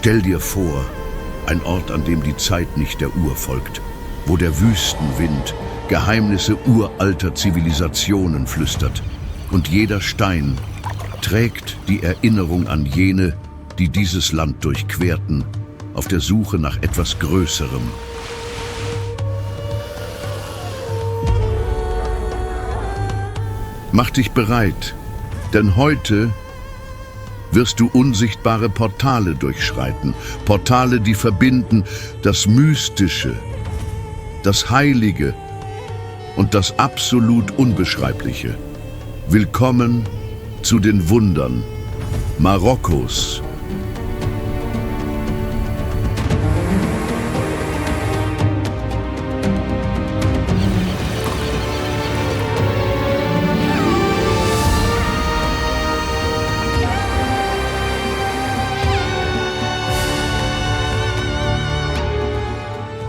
Stell dir vor, ein Ort, an dem die Zeit nicht der Uhr folgt, wo der Wüstenwind Geheimnisse uralter Zivilisationen flüstert und jeder Stein trägt die Erinnerung an jene, die dieses Land durchquerten, auf der Suche nach etwas Größerem. Mach dich bereit, denn heute wirst du unsichtbare Portale durchschreiten. Portale, die verbinden das Mystische, das Heilige und das absolut Unbeschreibliche. Willkommen zu den Wundern Marokkos.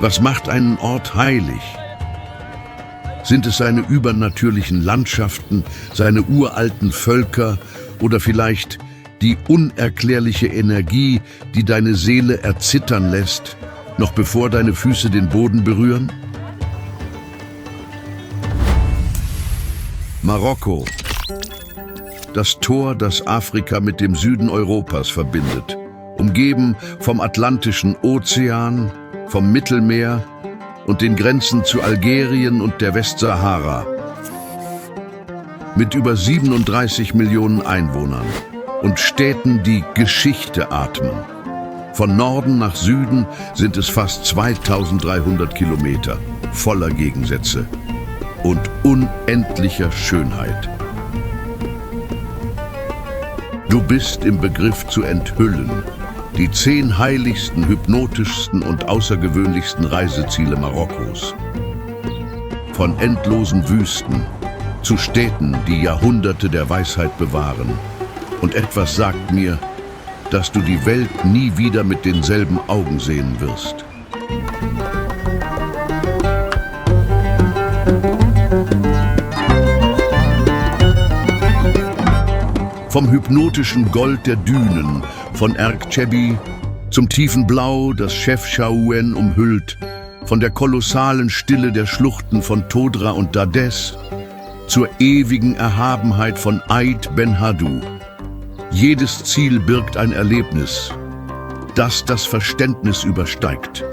Was macht einen Ort heilig? Sind es seine übernatürlichen Landschaften, seine uralten Völker oder vielleicht die unerklärliche Energie, die deine Seele erzittern lässt, noch bevor deine Füße den Boden berühren? Marokko, das Tor, das Afrika mit dem Süden Europas verbindet, umgeben vom Atlantischen Ozean, vom Mittelmeer und den Grenzen zu Algerien und der Westsahara. Mit über 37 Millionen Einwohnern und Städten, die Geschichte atmen. Von Norden nach Süden sind es fast 2300 Kilometer, voller Gegensätze und unendlicher Schönheit. Du bist im Begriff zu enthüllen die 10 heiligsten, hypnotischsten und außergewöhnlichsten Reiseziele Marokkos. Von endlosen Wüsten zu Städten, die Jahrhunderte der Weisheit bewahren. Und etwas sagt mir, dass du die Welt nie wieder mit denselben Augen sehen wirst. Vom hypnotischen Gold der Dünen, von Erkchebi zum tiefen Blau, das Chefchaouen umhüllt, von der kolossalen Stille der Schluchten von Todra und Dades zur ewigen Erhabenheit von Aït Ben Haddou. Jedes Ziel birgt ein Erlebnis, das das Verständnis übersteigt.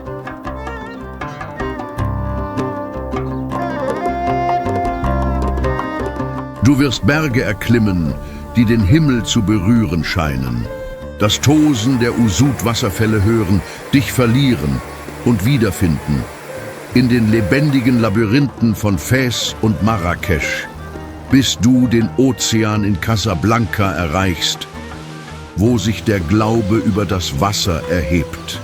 Du wirst Berge erklimmen, die den Himmel zu berühren scheinen, das Tosen der Usud-Wasserfälle hören, dich verlieren und wiederfinden in den lebendigen Labyrinthen von Fez und Marrakesch, bis du den Ozean in Casablanca erreichst, wo sich der Glaube über das Wasser erhebt.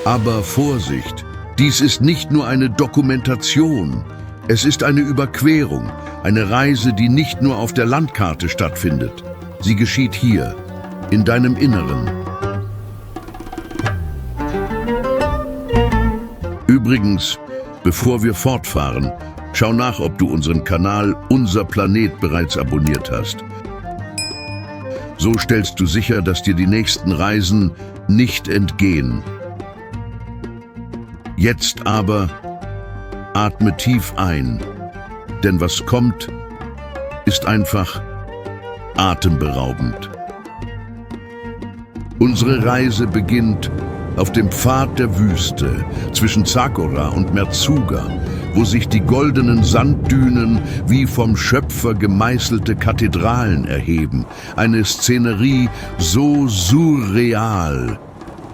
Aber Vorsicht, dies ist nicht nur eine Dokumentation, es ist eine Überquerung, eine Reise, die nicht nur auf der Landkarte stattfindet. Sie geschieht hier, in deinem Inneren. Übrigens, bevor wir fortfahren, schau nach, ob du unseren Kanal Unser Planet bereits abonniert hast. So stellst du sicher, dass dir die nächsten Reisen nicht entgehen. Jetzt aber atme tief ein, denn was kommt, ist einfach atemberaubend. Unsere Reise beginnt auf dem Pfad der Wüste zwischen Zagora und Merzouga, wo sich die goldenen Sanddünen wie vom Schöpfer gemeißelte Kathedralen erheben. Eine Szenerie so surreal,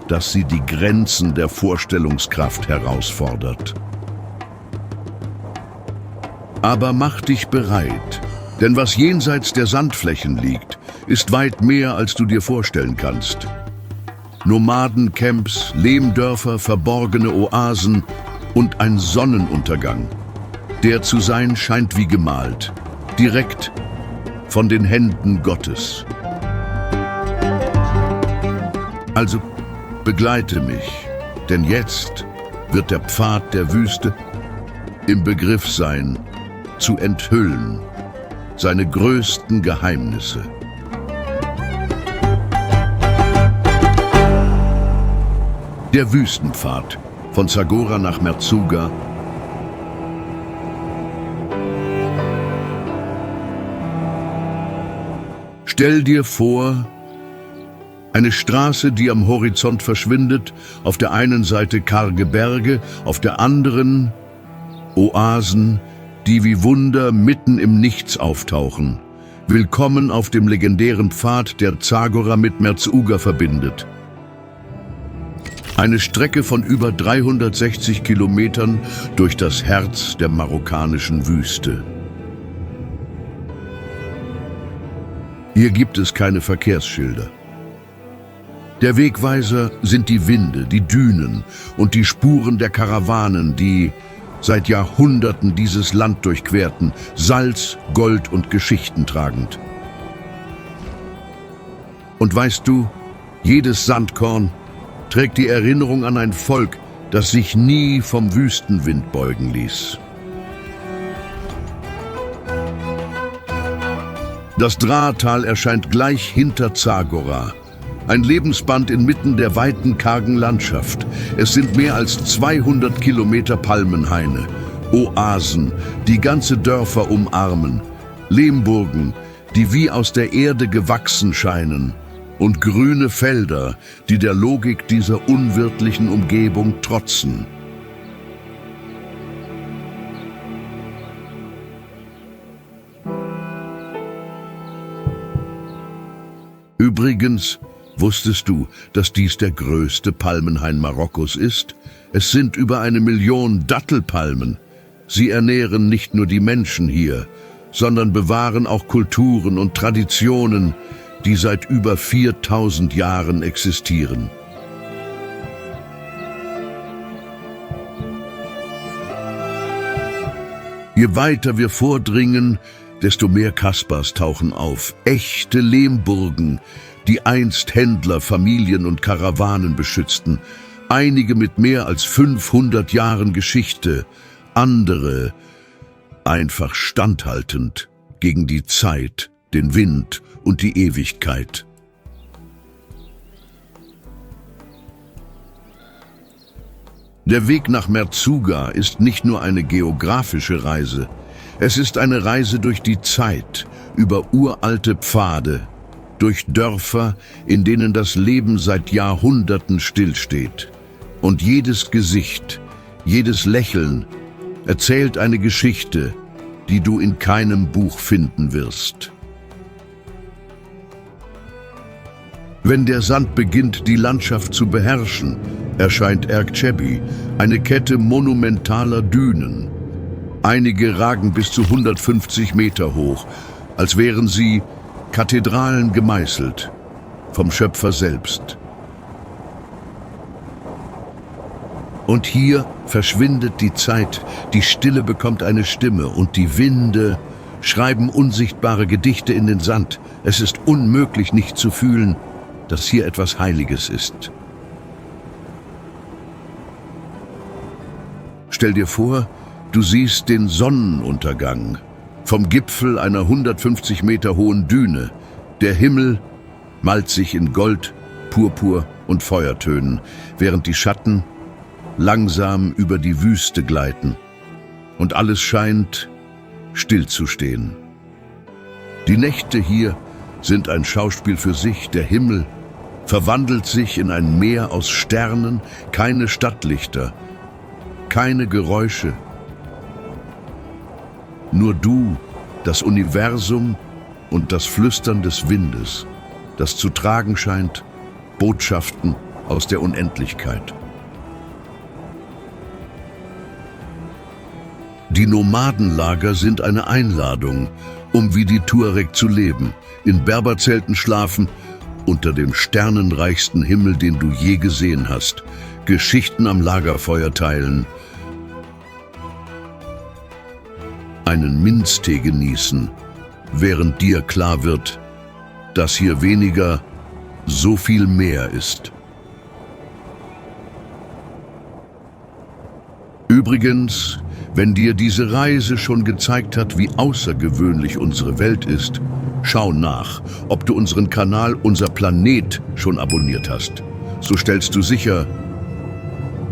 dass sie die Grenzen der Vorstellungskraft herausfordert. Aber mach dich bereit, denn was jenseits der Sandflächen liegt, ist weit mehr, als du dir vorstellen kannst. Nomadencamps, Lehmdörfer, verborgene Oasen und ein Sonnenuntergang, der zu sein scheint wie gemalt, direkt von den Händen Gottes. Also begleite mich, denn jetzt wird der Pfad der Wüste im Begriff sein, zu enthüllen, seine größten Geheimnisse. Der Wüstenpfad von Zagora nach Merzouga. Stell dir vor, eine Straße, die am Horizont verschwindet, auf der einen Seite karge Berge, auf der anderen Oasen, die wie Wunder mitten im Nichts auftauchen. Willkommen auf dem legendären Pfad, der Zagora mit Merzouga verbindet. Eine Strecke von über 360 Kilometern durch das Herz der marokkanischen Wüste. Hier gibt es keine Verkehrsschilder. Der Wegweiser sind die Winde, die Dünen und die Spuren der Karawanen, die seit Jahrhunderten dieses Land durchquerten, Salz, Gold und Geschichten tragend. Und weißt du, jedes Sandkorn trägt die Erinnerung an ein Volk, das sich nie vom Wüstenwind beugen ließ. Das Draa-Tal erscheint gleich hinter Zagora. Ein Lebensband inmitten der weiten, kargen Landschaft. Es sind mehr als 200 Kilometer Palmenhaine, Oasen, die ganze Dörfer umarmen, Lehmburgen, die wie aus der Erde gewachsen scheinen, und grüne Felder, die der Logik dieser unwirtlichen Umgebung trotzen. Übrigens, wusstest du, dass dies der größte Palmenhain Marokkos ist? Es sind über 1 Million Dattelpalmen. Sie ernähren nicht nur die Menschen hier, sondern bewahren auch Kulturen und Traditionen, die seit über 4000 Jahren existieren. Je weiter wir vordringen, desto mehr Kaspers tauchen auf. Echte Lehmburgen, die einst Händler, Familien und Karawanen beschützten. Einige mit mehr als 500 Jahren Geschichte, andere einfach standhaltend gegen die Zeit, den Wind und die Ewigkeit. Der Weg nach Merzouga ist nicht nur eine geografische Reise. Es ist eine Reise durch die Zeit, über uralte Pfade, durch Dörfer, in denen das Leben seit Jahrhunderten stillsteht. Und jedes Gesicht, jedes Lächeln erzählt eine Geschichte, die du in keinem Buch finden wirst. Wenn der Sand beginnt, die Landschaft zu beherrschen, erscheint Erkchebi, eine Kette monumentaler Dünen. Einige ragen bis zu 150 Meter hoch, als wären sie Kathedralen gemeißelt, vom Schöpfer selbst. Und hier verschwindet die Zeit, die Stille bekommt eine Stimme und die Winde schreiben unsichtbare Gedichte in den Sand. Es ist unmöglich, nicht zu fühlen, dass hier etwas Heiliges ist. Stell dir vor, du siehst den Sonnenuntergang vom Gipfel einer 150 Meter hohen Düne. Der Himmel malt sich in Gold, Purpur und Feuertönen, während die Schatten langsam über die Wüste gleiten. Und alles scheint stillzustehen. Die Nächte hier sind ein Schauspiel für sich. Der Himmel verwandelt sich in ein Meer aus Sternen, keine Stadtlichter, keine Geräusche. Nur du, das Universum und das Flüstern des Windes, das zu tragen scheint Botschaften aus der Unendlichkeit. Die Nomadenlager sind eine Einladung, um wie die Tuareg zu leben, in Berberzelten schlafen, unter dem sternenreichsten Himmel, den du je gesehen hast, Geschichten am Lagerfeuer teilen, einen Minztee genießen, während dir klar wird, dass hier weniger so viel mehr ist. Übrigens, wenn dir diese Reise schon gezeigt hat, wie außergewöhnlich unsere Welt ist, schau nach, ob du unseren Kanal Unser Planet schon abonniert hast. So stellst du sicher,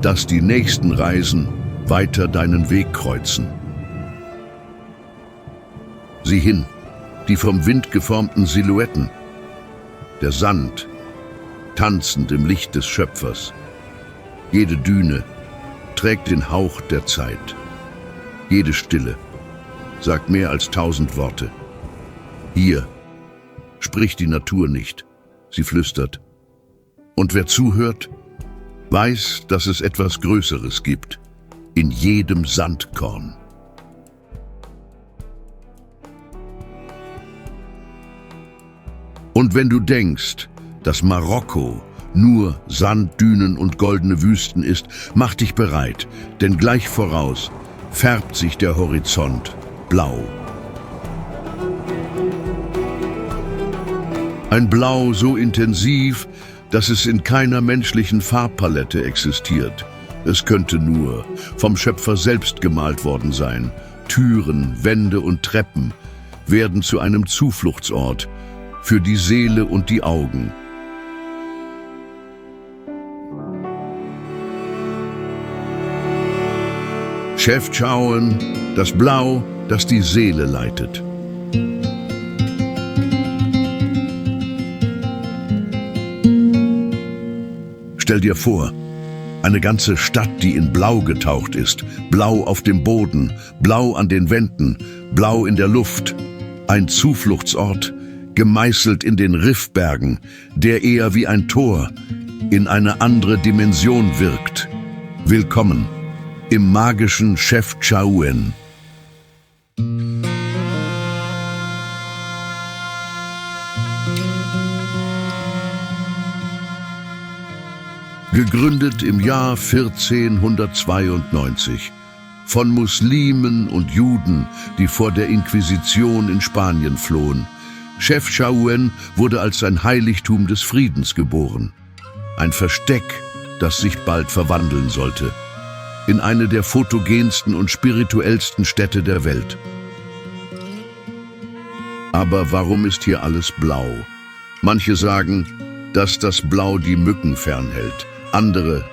dass die nächsten Reisen weiter deinen Weg kreuzen. Sieh hin, die vom Wind geformten Silhouetten, der Sand, tanzend im Licht des Schöpfers. Jede Düne trägt den Hauch der Zeit. Jede Stille sagt mehr als 1000 Worte. Hier spricht die Natur nicht, sie flüstert. Und wer zuhört, weiß, dass es etwas Größeres gibt, in jedem Sandkorn. Und wenn du denkst, dass Marokko nur Sand, Dünen und goldene Wüsten ist, mach dich bereit, denn gleich voraus färbt sich der Horizont blau. Ein Blau so intensiv, dass es in keiner menschlichen Farbpalette existiert. Es könnte nur vom Schöpfer selbst gemalt worden sein. Türen, Wände und Treppen werden zu einem Zufluchtsort für die Seele und die Augen. Chefchaouen, das Blau, das die Seele leitet. Stell dir vor, eine ganze Stadt, die in Blau getaucht ist, blau auf dem Boden, blau an den Wänden, blau in der Luft. Ein Zufluchtsort, gemeißelt in den Riffbergen, der eher wie ein Tor in eine andere Dimension wirkt. Willkommen im magischen Chefchaouen. Gegründet im Jahr 1492 von Muslimen und Juden, die vor der Inquisition in Spanien flohen. Chefchaouen wurde als ein Heiligtum des Friedens geboren. Ein Versteck, das sich bald verwandeln sollte in eine der fotogensten und spirituellsten Städte der Welt. Aber warum ist hier alles blau? Manche sagen, dass das Blau die Mücken fernhält. Andere,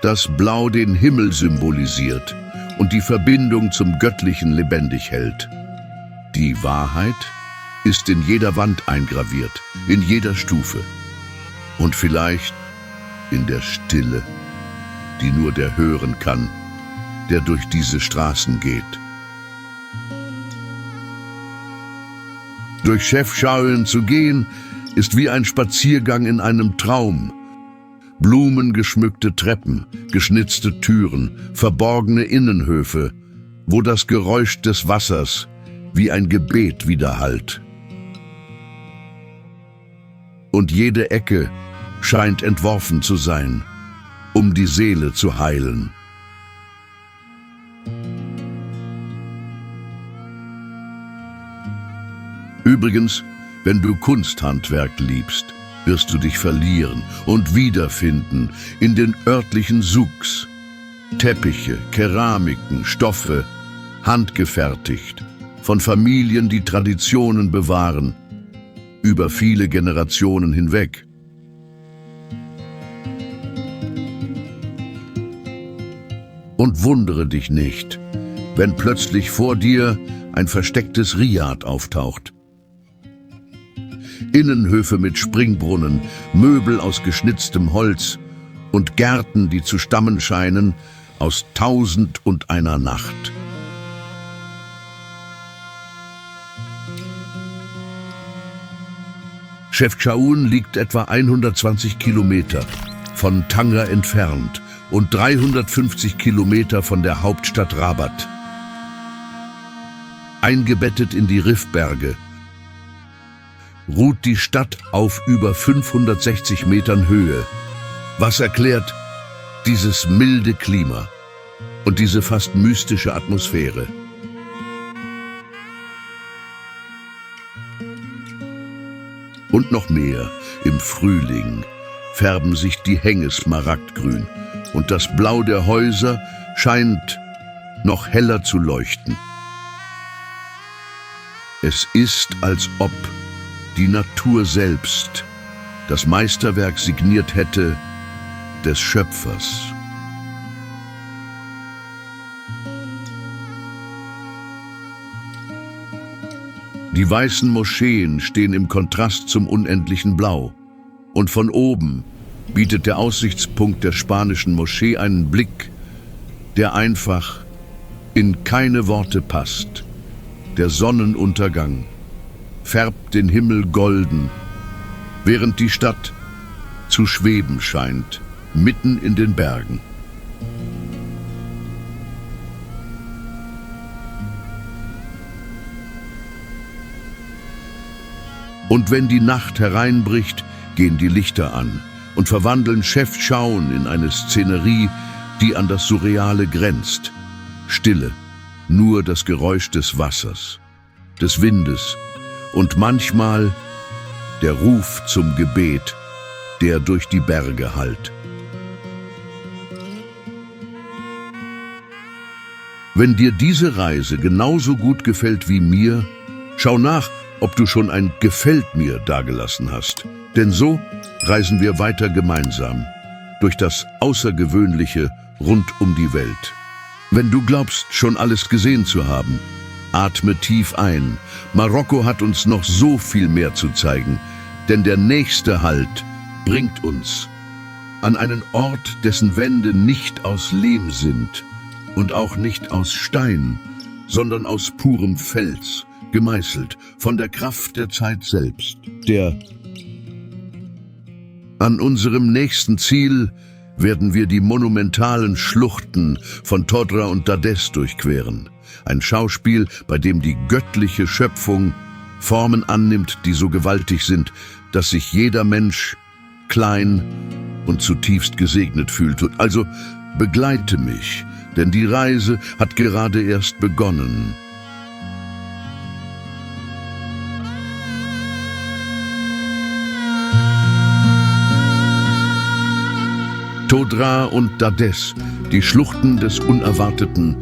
dass Blau den Himmel symbolisiert und die Verbindung zum Göttlichen lebendig hält. Die Wahrheit ist in jeder Wand eingraviert, in jeder Stufe. Und vielleicht in der Stille, die nur der hören kann, der durch diese Straßen geht. Durch Chefchaouen zu gehen, ist wie ein Spaziergang in einem Traum. Blumengeschmückte Treppen, geschnitzte Türen, verborgene Innenhöfe, wo das Geräusch des Wassers wie ein Gebet widerhallt. Und jede Ecke scheint entworfen zu sein, um die Seele zu heilen. Übrigens, wenn du Kunsthandwerk liebst, wirst du dich verlieren und wiederfinden in den örtlichen Souks. Teppiche, Keramiken, Stoffe, handgefertigt, von Familien, die Traditionen bewahren, über viele Generationen hinweg. Und wundere dich nicht, wenn plötzlich vor dir ein verstecktes Riad auftaucht. Innenhöfe mit Springbrunnen, Möbel aus geschnitztem Holz und Gärten, die zu stammen scheinen aus 1001 Nacht. Chefchaouen liegt etwa 120 Kilometer von Tanger entfernt und 350 Kilometer von der Hauptstadt Rabat. Eingebettet in die Riffberge ruht die Stadt auf über 560 Metern Höhe, was erklärt dieses milde Klima und diese fast mystische Atmosphäre. Und noch mehr, im Frühling färben sich die Hänge smaragdgrün und das Blau der Häuser scheint noch heller zu leuchten. Es ist, als ob die Natur selbst das Meisterwerk signiert hätte des Schöpfers. Die weißen Moscheen stehen im Kontrast zum unendlichen Blau. Und von oben bietet der Aussichtspunkt der spanischen Moschee einen Blick, der einfach in keine Worte passt. Der Sonnenuntergang färbt den Himmel golden, während die Stadt zu schweben scheint, mitten in den Bergen. Und wenn die Nacht hereinbricht, gehen die Lichter an und verwandeln Chefchaouen in eine Szenerie, die an das Surreale grenzt. Stille, nur das Geräusch des Wassers, des Windes und manchmal der Ruf zum Gebet, der durch die Berge hallt. Wenn dir diese Reise genauso gut gefällt wie mir, schau nach, ob du schon ein Gefällt mir dagelassen hast. Denn so reisen wir weiter gemeinsam durch das Außergewöhnliche rund um die Welt. Wenn du glaubst, schon alles gesehen zu haben, atme tief ein. Marokko hat uns noch so viel mehr zu zeigen, denn der nächste Halt bringt uns an einen Ort, dessen Wände nicht aus Lehm sind und auch nicht aus Stein, sondern aus purem Fels, gemeißelt von der Kraft der Zeit selbst. An unserem nächsten Ziel werden wir die monumentalen Schluchten von Todra und Dades durchqueren. Ein Schauspiel, bei dem die göttliche Schöpfung Formen annimmt, die so gewaltig sind, dass sich jeder Mensch klein und zutiefst gesegnet fühlt. Also begleite mich, denn die Reise hat gerade erst begonnen. Todra und Dades, die Schluchten des Unerwarteten.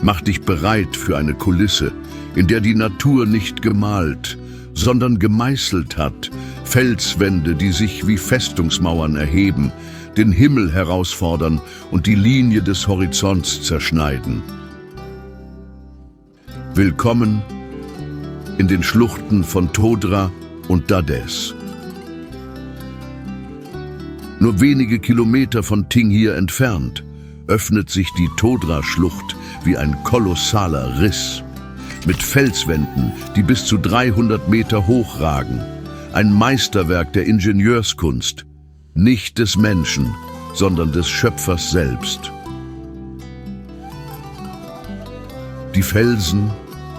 Mach dich bereit für eine Kulisse, in der die Natur nicht gemalt, sondern gemeißelt hat, Felswände, die sich wie Festungsmauern erheben, den Himmel herausfordern und die Linie des Horizonts zerschneiden. Willkommen in den Schluchten von Todra und Dades. Nur wenige Kilometer von Tinghir entfernt öffnet sich die Todra-Schlucht wie ein kolossaler Riss, mit Felswänden, die bis zu 300 Meter hoch ragen. Ein Meisterwerk der Ingenieurskunst, nicht des Menschen, sondern des Schöpfers selbst. Die Felsen,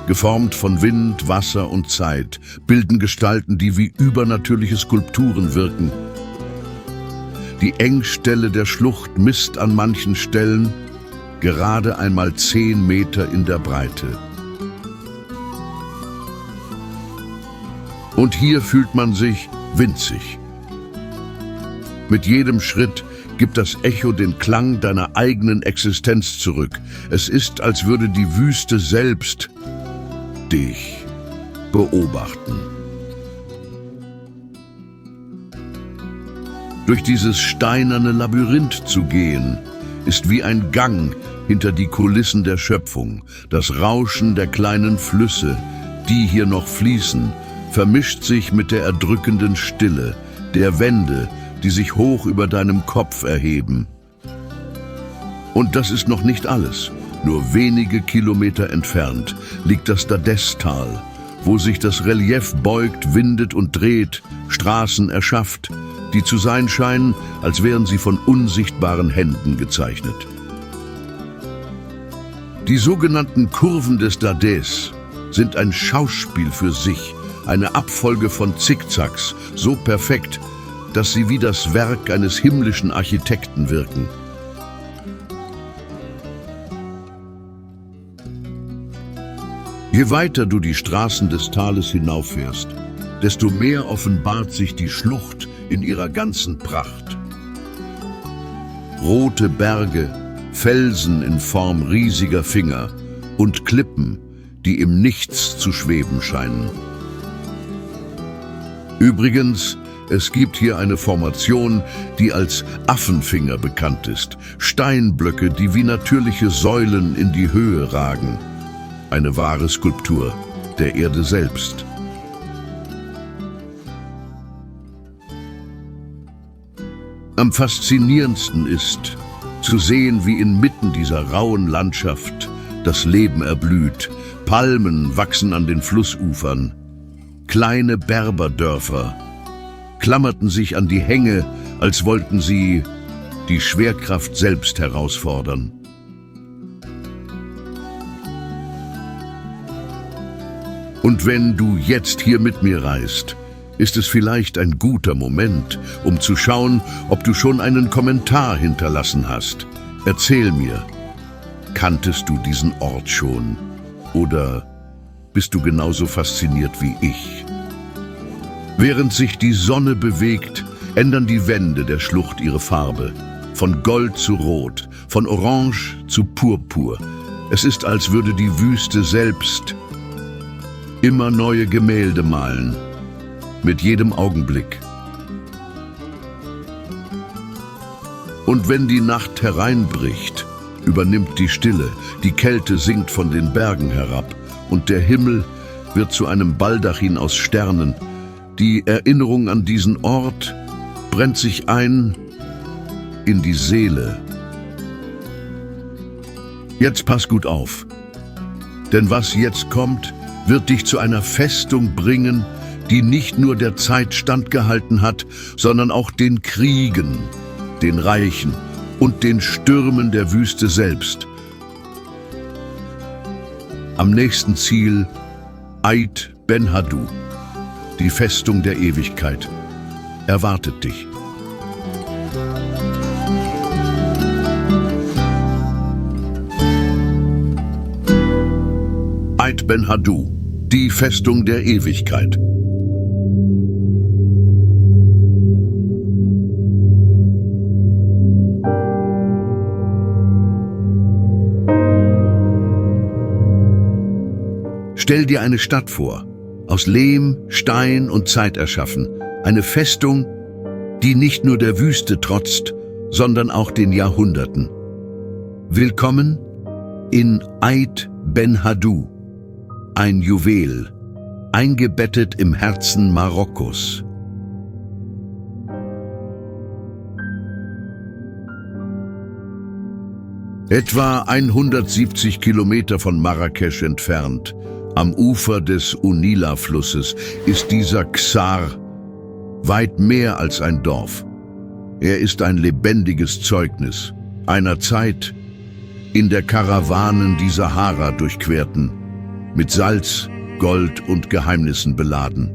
geformt von Wind, Wasser und Zeit, bilden Gestalten, die wie übernatürliche Skulpturen wirken. Die Engstelle der Schlucht misst an manchen Stellen gerade einmal 10 Meter in der Breite. Und hier fühlt man sich winzig. Mit jedem Schritt gibt das Echo den Klang deiner eigenen Existenz zurück. Es ist, als würde die Wüste selbst dich beobachten. Durch dieses steinerne Labyrinth zu gehen, ist wie ein Gang hinter die Kulissen der Schöpfung. Das Rauschen der kleinen Flüsse, die hier noch fließen, vermischt sich mit der erdrückenden Stille der Wände, die sich hoch über deinem Kopf erheben. Und das ist noch nicht alles. Nur wenige Kilometer entfernt liegt das Dades-Tal, wo sich das Relief beugt, windet und dreht, Straßen erschafft, die zu sein scheinen, als wären sie von unsichtbaren Händen gezeichnet. Die sogenannten Kurven des Dades sind ein Schauspiel für sich, eine Abfolge von Zickzacks, so perfekt, dass sie wie das Werk eines himmlischen Architekten wirken. Je weiter du die Straßen des Tales hinauffährst, desto mehr offenbart sich die Schlucht in ihrer ganzen Pracht. Rote Berge, Felsen in Form riesiger Finger und Klippen, die im Nichts zu schweben scheinen. Übrigens Es gibt hier eine Formation, die als Affenfinger bekannt ist. Steinblöcke, die wie natürliche Säulen in die Höhe ragen. Eine wahre Skulptur der Erde selbst. Am faszinierendsten ist, zu sehen, wie inmitten dieser rauen Landschaft das Leben erblüht. Palmen wachsen an den Flussufern. Kleine Berberdörfer klammerten sich an die Hänge, als wollten sie die Schwerkraft selbst herausfordern. Und wenn du jetzt hier mit mir reist, ist es vielleicht ein guter Moment, um zu schauen, ob du schon einen Kommentar hinterlassen hast. Erzähl mir, kanntest du diesen Ort schon? Oder bist du genauso fasziniert wie ich? Während sich die Sonne bewegt, ändern die Wände der Schlucht ihre Farbe. Von Gold zu Rot, von Orange zu Purpur. Es ist, als würde die Wüste selbst immer neue Gemälde malen. Mit jedem Augenblick. Und wenn die Nacht hereinbricht, übernimmt die Stille, die Kälte sinkt von den Bergen herab und der Himmel wird zu einem Baldachin aus Sternen. Die Erinnerung an diesen Ort brennt sich ein in die Seele. Jetzt pass gut auf, denn was jetzt kommt, wird dich zu einer Festung bringen, die nicht nur der Zeit standgehalten hat, sondern auch den Kriegen, den Reichen und den Stürmen der Wüste selbst. Am nächsten Ziel Ait Ben Haddou, die Festung der Ewigkeit, erwartet dich. Ait Ben Haddou, die Festung der Ewigkeit. Stell dir eine Stadt vor, aus Lehm, Stein und Zeit erschaffen. Eine Festung, die nicht nur der Wüste trotzt, sondern auch den Jahrhunderten. Willkommen in Ait Ben Haddou, ein Juwel, eingebettet im Herzen Marokkos. Etwa 170 Kilometer von Marrakesch entfernt, am Ufer des Unila-Flusses, ist dieser Ksar weit mehr als ein Dorf. Er ist ein lebendiges Zeugnis einer Zeit, in der Karawanen die Sahara durchquerten, mit Salz, Gold und Geheimnissen beladen.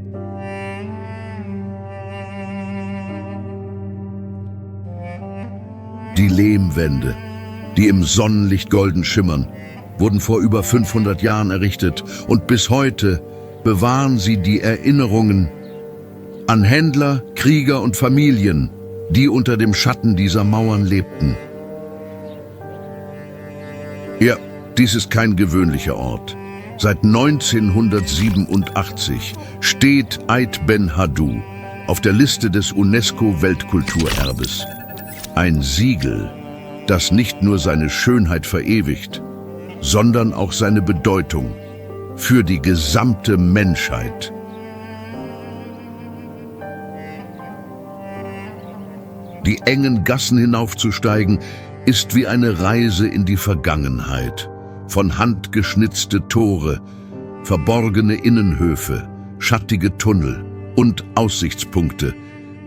Die Lehmwände, die im Sonnenlicht golden schimmern, wurden vor über 500 Jahren errichtet und bis heute bewahren sie die Erinnerungen an Händler, Krieger und Familien, die unter dem Schatten dieser Mauern lebten. Ja, dies ist kein gewöhnlicher Ort. Seit 1987 steht Ait Ben Haddou auf der Liste des UNESCO-Weltkulturerbes. Ein Siegel, das nicht nur seine Schönheit verewigt, sondern auch seine Bedeutung für die gesamte Menschheit. Die engen Gassen hinaufzusteigen, ist wie eine Reise in die Vergangenheit. Von Hand geschnitzte Tore, verborgene Innenhöfe, schattige Tunnel und Aussichtspunkte,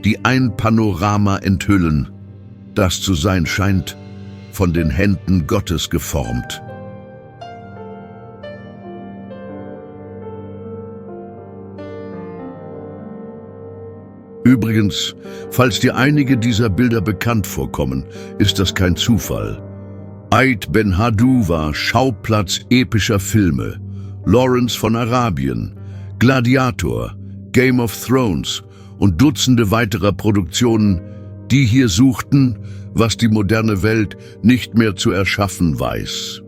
die ein Panorama enthüllen, das zu sein scheint, von den Händen Gottes geformt. Übrigens, falls dir einige dieser Bilder bekannt vorkommen, ist das kein Zufall. Ait Ben Haddou war Schauplatz epischer Filme, Lawrence von Arabien, Gladiator, Game of Thrones und Dutzende weiterer Produktionen, die hier suchten, was die moderne Welt nicht mehr zu erschaffen weiß.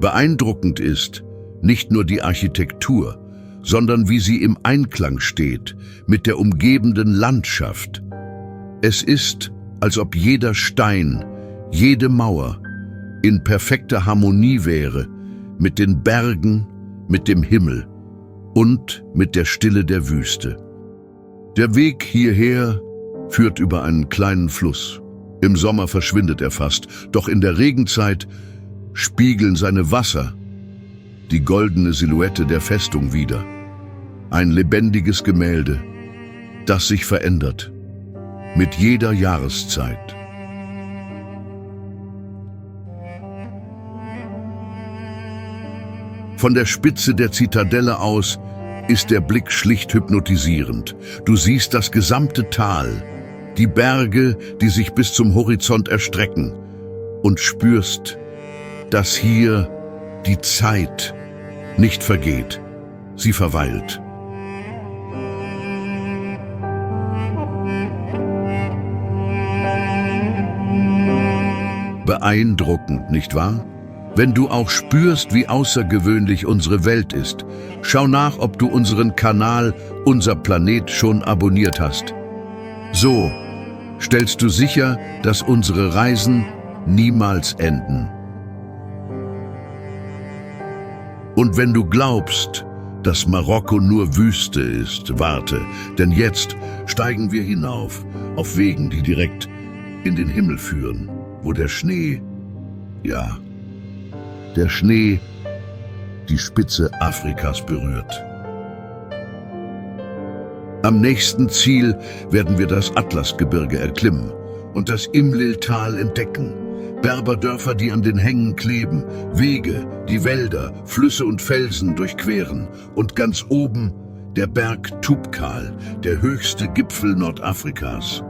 Beeindruckend ist nicht nur die Architektur, sondern wie sie im Einklang steht mit der umgebenden Landschaft. Es ist, als ob jeder Stein, jede Mauer in perfekter Harmonie wäre mit den Bergen, mit dem Himmel und mit der Stille der Wüste. Der Weg hierher führt über einen kleinen Fluss. Im Sommer verschwindet er fast, doch in der Regenzeit spiegeln seine Wasser die goldene Silhouette der Festung wider. Ein lebendiges Gemälde, das sich verändert mit jeder Jahreszeit. Von der Spitze der Zitadelle aus ist der Blick schlicht hypnotisierend. Du siehst das gesamte Tal, die Berge, die sich bis zum Horizont erstrecken, und spürst, dass hier die Zeit nicht vergeht, sie verweilt. Beeindruckend, nicht wahr? Wenn du auch spürst, wie außergewöhnlich unsere Welt ist, schau nach, ob du unseren Kanal Unser Planet schon abonniert hast. So stellst du sicher, dass unsere Reisen niemals enden. Und wenn du glaubst, dass Marokko nur Wüste ist, warte, denn jetzt steigen wir hinauf, auf Wegen, die direkt in den Himmel führen, wo der Schnee, ja, der Schnee die Spitze Afrikas berührt. Am nächsten Ziel werden wir das Atlasgebirge erklimmen und das Imlil-Tal entdecken. Berberdörfer, die an den Hängen kleben, Wege, die Wälder, Flüsse und Felsen durchqueren und ganz oben der Berg Toubkal, der höchste Gipfel Nordafrikas.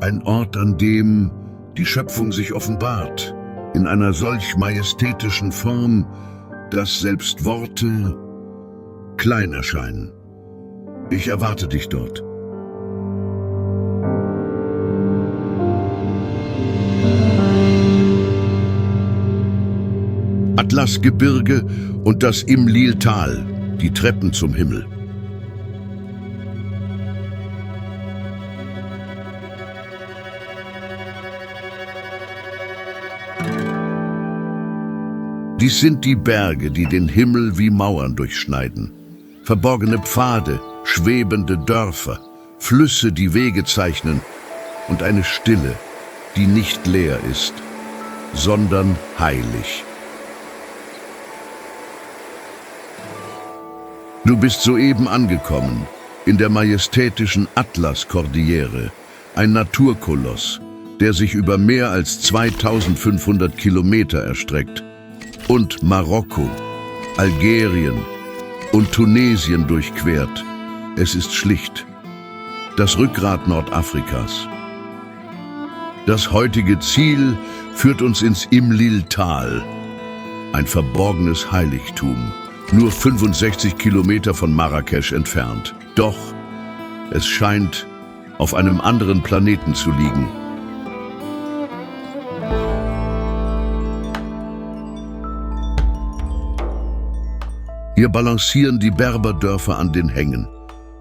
Ein Ort, an dem die Schöpfung sich offenbart, in einer solch majestätischen Form, dass selbst Worte klein erscheinen. Ich erwarte dich dort. Atlasgebirge und das Imlil-Tal, die Treppen zum Himmel. Dies sind die Berge, die den Himmel wie Mauern durchschneiden. Verborgene Pfade, schwebende Dörfer, Flüsse, die Wege zeichnen und eine Stille, die nicht leer ist, sondern heilig. Du bist soeben angekommen in der majestätischen Atlas-Kordillere, ein Naturkoloss, der sich über mehr als 2500 Kilometer erstreckt und Marokko, Algerien und Tunesien durchquert. Es ist schlicht das Rückgrat Nordafrikas. Das heutige Ziel führt uns ins Imlil-Tal, ein verborgenes Heiligtum, nur 65 Kilometer von Marrakesch entfernt. Doch es scheint auf einem anderen Planeten zu liegen. Hier balancieren die Berberdörfer an den Hängen.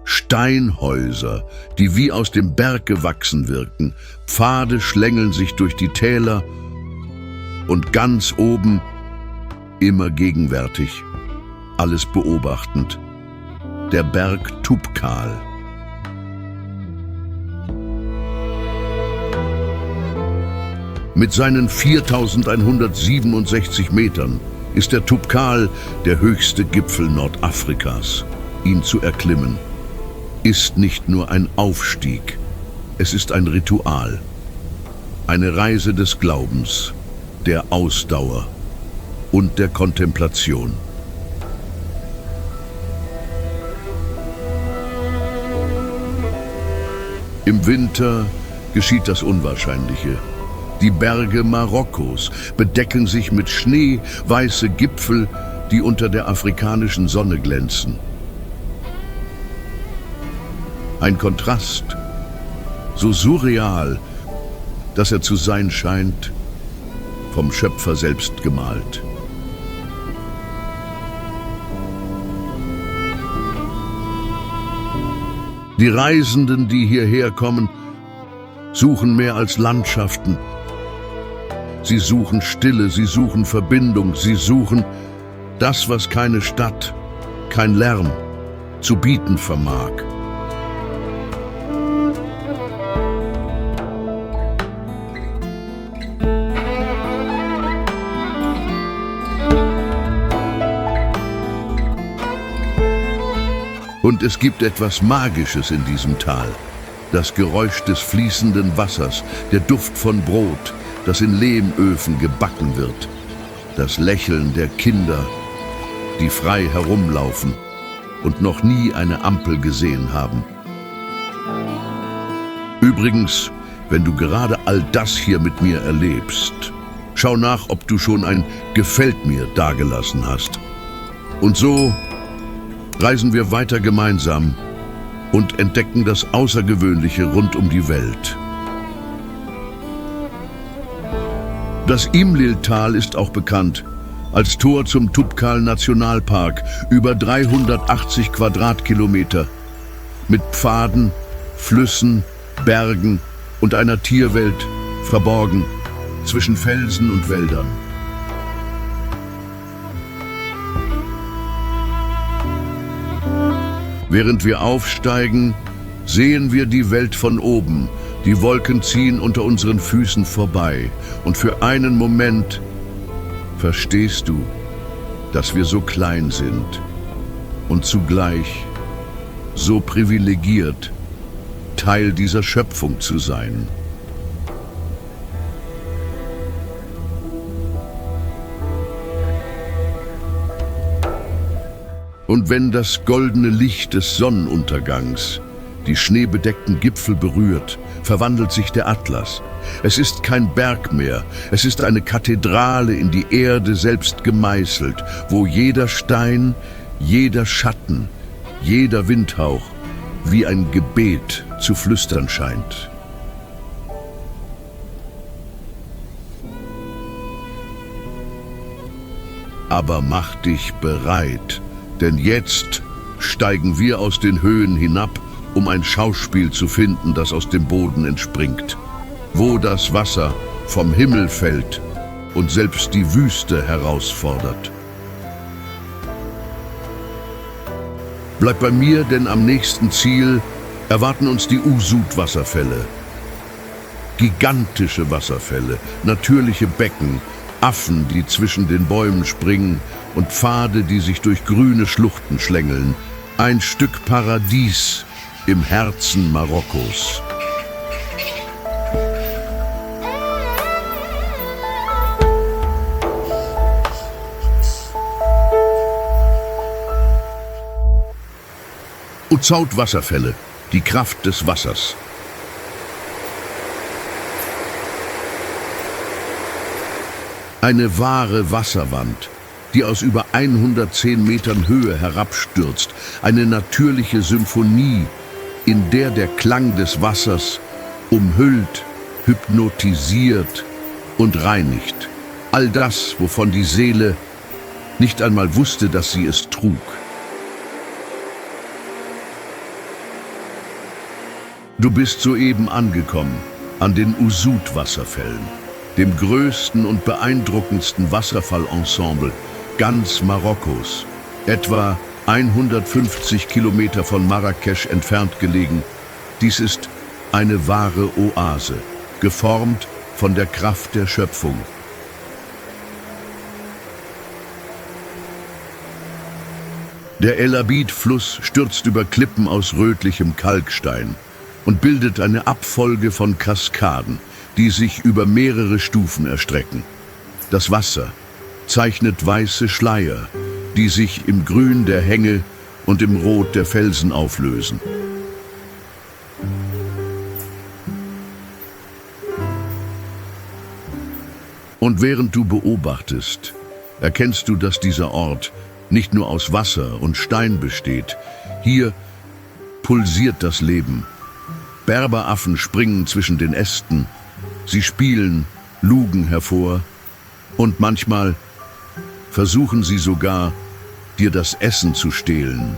Steinhäuser, die wie aus dem Berg gewachsen wirken. Pfade schlängeln sich durch die Täler und ganz oben, immer gegenwärtig, alles beobachtend, der Berg Toubkal. Mit seinen 4167 Metern ist der Toubkal der höchste Gipfel Nordafrikas. Ihn zu erklimmen ist nicht nur ein Aufstieg, es ist ein Ritual, eine Reise des Glaubens, der Ausdauer und der Kontemplation. Im Winter geschieht das Unwahrscheinliche. Die Berge Marokkos bedecken sich mit Schnee, weiße Gipfel, die unter der afrikanischen Sonne glänzen. Ein Kontrast, so surreal, dass er zu sein scheint, vom Schöpfer selbst gemalt. Die Reisenden, die hierher kommen, suchen mehr als Landschaften. Sie suchen Stille, sie suchen Verbindung, sie suchen das, was keine Stadt, kein Lärm zu bieten vermag. Und es gibt etwas Magisches in diesem Tal. Das Geräusch des fließenden Wassers, der Duft von Brot, das in Lehmöfen gebacken wird. Das Lächeln der Kinder, die frei herumlaufen und noch nie eine Ampel gesehen haben. Übrigens, wenn du gerade all das hier mit mir erlebst, schau nach, ob du schon ein Gefällt mir dagelassen hast. Und so reisen wir weiter gemeinsam und entdecken das Außergewöhnliche rund um die Welt. Das Imlil-Tal ist auch bekannt als Tor zum Tubkal-Nationalpark, über 380 Quadratkilometer, mit Pfaden, Flüssen, Bergen und einer Tierwelt verborgen zwischen Felsen und Wäldern. Während wir aufsteigen, sehen wir die Welt von oben. Die Wolken ziehen unter unseren Füßen vorbei. Und für einen Moment verstehst du, dass wir so klein sind und zugleich so privilegiert, Teil dieser Schöpfung zu sein. Und wenn das goldene Licht des Sonnenuntergangs die schneebedeckten Gipfel berührt, verwandelt sich der Atlas. Es ist kein Berg mehr, es ist eine Kathedrale in die Erde selbst gemeißelt, wo jeder Stein, jeder Schatten, jeder Windhauch wie ein Gebet zu flüstern scheint. Aber mach dich bereit, denn jetzt steigen wir aus den Höhen hinab, um ein Schauspiel zu finden, das aus dem Boden entspringt, wo das Wasser vom Himmel fällt und selbst die Wüste herausfordert. Bleib bei mir, denn am nächsten Ziel erwarten uns die Usut-Wasserfälle. Gigantische Wasserfälle, natürliche Becken, Affen, die zwischen den Bäumen springen und Pfade, die sich durch grüne Schluchten schlängeln. Ein Stück Paradies im Herzen Marokkos. Uzaut-Wasserfälle, die Kraft des Wassers. Eine wahre Wasserwand, die aus über 110 Metern Höhe herabstürzt. Eine natürliche Symphonie, in der der Klang des Wassers umhüllt, hypnotisiert und reinigt. All das, wovon die Seele nicht einmal wusste, dass sie es trug. Du bist soeben angekommen an den Usut-Wasserfällen, dem größten und beeindruckendsten Wasserfallensemble ganz Marokkos, etwa 150 Kilometer von Marrakesch entfernt gelegen. Dies ist eine wahre Oase, geformt von der Kraft der Schöpfung. Der El Abid-Fluss stürzt über Klippen aus rötlichem Kalkstein und bildet eine Abfolge von Kaskaden, die sich über mehrere Stufen erstrecken. Das Wasser zeichnet weiße Schleier, die sich im Grün der Hänge und im Rot der Felsen auflösen. Und während du beobachtest, erkennst du, dass dieser Ort nicht nur aus Wasser und Stein besteht. Hier pulsiert das Leben. Berberaffen springen zwischen den Ästen, sie spielen, lugen hervor und manchmal versuchen sie sogar, dir das Essen zu stehlen.